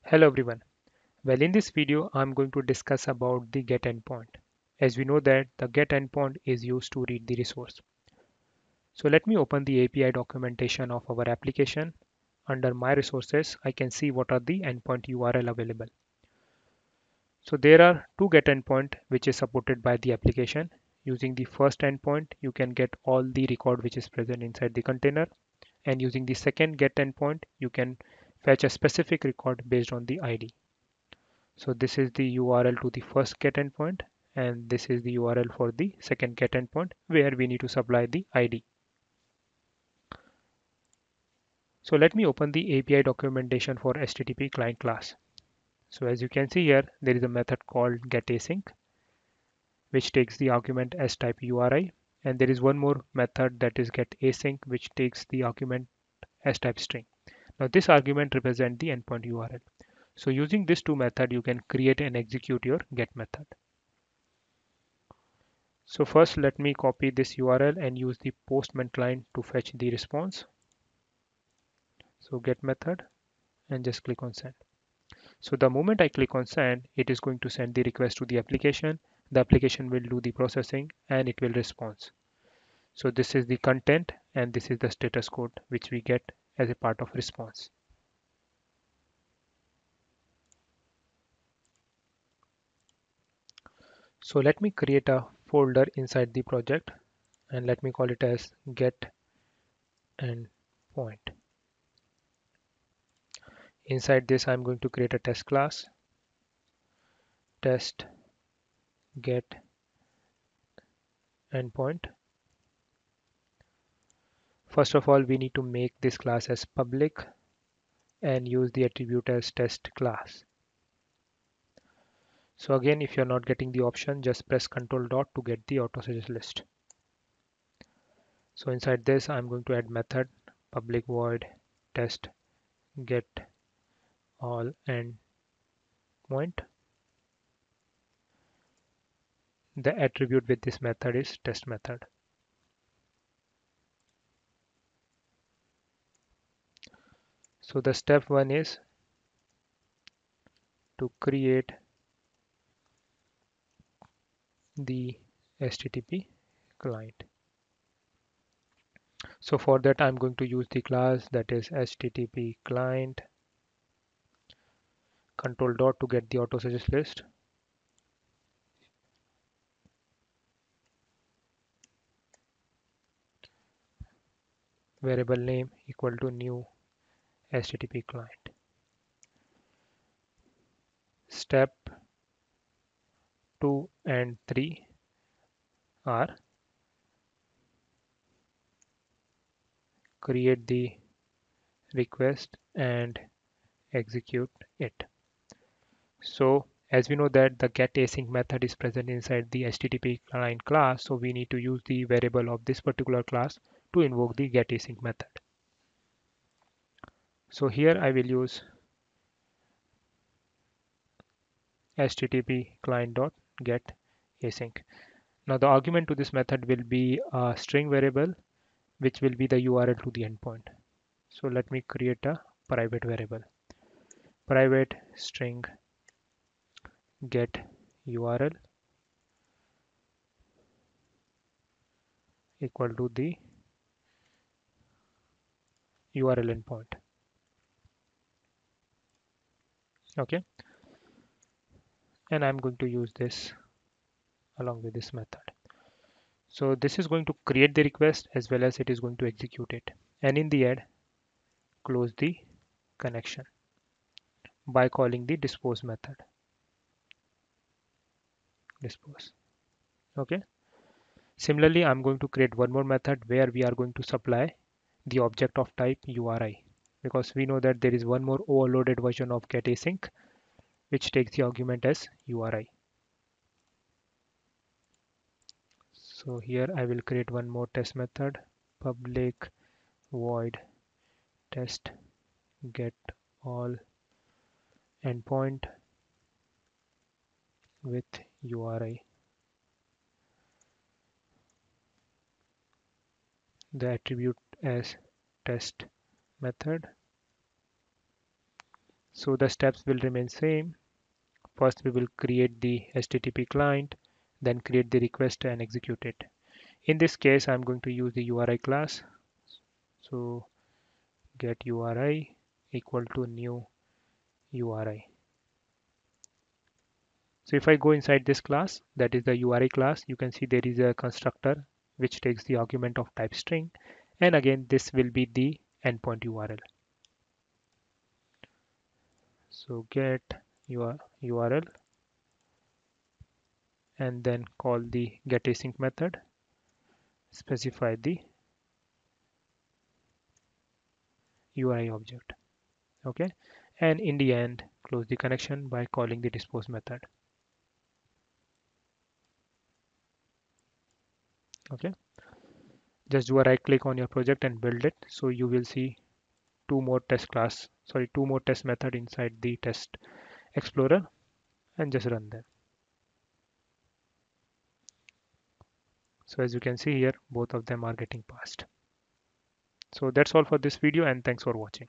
Hello everyone. Well, in this video, I'm going to discuss about the get endpoint. As we know that the get endpoint is used to read the resource. So let me open the API documentation of our application. Under my resources, I can see what are the endpoint URL available. So there are two get endpoint which is supported by the application. Using the first endpoint, you can get all the record which is present inside the container. And using the second get endpoint, you can fetch a specific record based on the ID. So this is the URL to the first get endpoint, and this is the URL for the second get endpoint where we need to supply the ID. So let me open the API documentation for HTTP client class. So as you can see here, there is a method called getAsync, which takes the argument as type URI, and there is one more method that is getAsync, which takes the argument as type string. Now this argument represents the endpoint URL. So using these two methods, you can create and execute your get method. So first let me copy this URL and use the Postman client to fetch the response. So get method and just click on send. So the moment I click on send, it is going to send the request to the application. The application will do the processing and it will respond. So this is the content and this is the status code which we get as a part of response. So let me create a folder inside the project and let me call it as get endpoint. Inside this, I'm going to create a test class, test get endpoint. First of all, we need to make this class as public and use the attribute as test class. So again, if you're not getting the option, just press Ctrl dot to get the auto suggest list. So inside this, I'm going to add method public void test get all endpoint. The attribute with this method is test method. So the step one is to create the HTTP client. So for that, I'm going to use the class that is HttpClient. Control dot to get the auto suggest list. Variable name equal to new HTTP client. Step 2 and 3 are create the request and execute it. So as we know that the getAsync method is present inside the HTTP client class, so we need to use the variable of this particular class to invoke the getAsync method. So here I will use HTTP client.getAsync. Now the argument to this method will be a string variable which will be the URL to the endpoint. So let me create a private variable. Private string get URL equal to the URL endpoint. Okay. And I'm going to use this along with this method. So this is going to create the request as well as it is going to execute it. And in the end, close the connection by calling the dispose method. Dispose. Okay. Similarly, I'm going to create one more method where we are going to supply the object of type URI, because we know that there is one more overloaded version of getAsync which takes the argument as URI. So here I will create one more test method, public void test get all endpoint with URI. The attribute as test method. So the steps will remain same. First we will create the HTTP client, then create the request and execute it. In this case I'm going to use the URI class. So get URI equal to new URI. So if I go inside this class, that is the URI class, you can see there is a constructor which takes the argument of type string. And again, this will be the endpoint URL. So get your URL and then call the getAsync method, specify the URI object. Okay. And in the end, close the connection by calling the dispose method. Okay. Just do a right click on your project and build it. So you will see two more test method inside the test explorer, and just run them. So as you can see here, both of them are getting passed. So that's all for this video, and thanks for watching.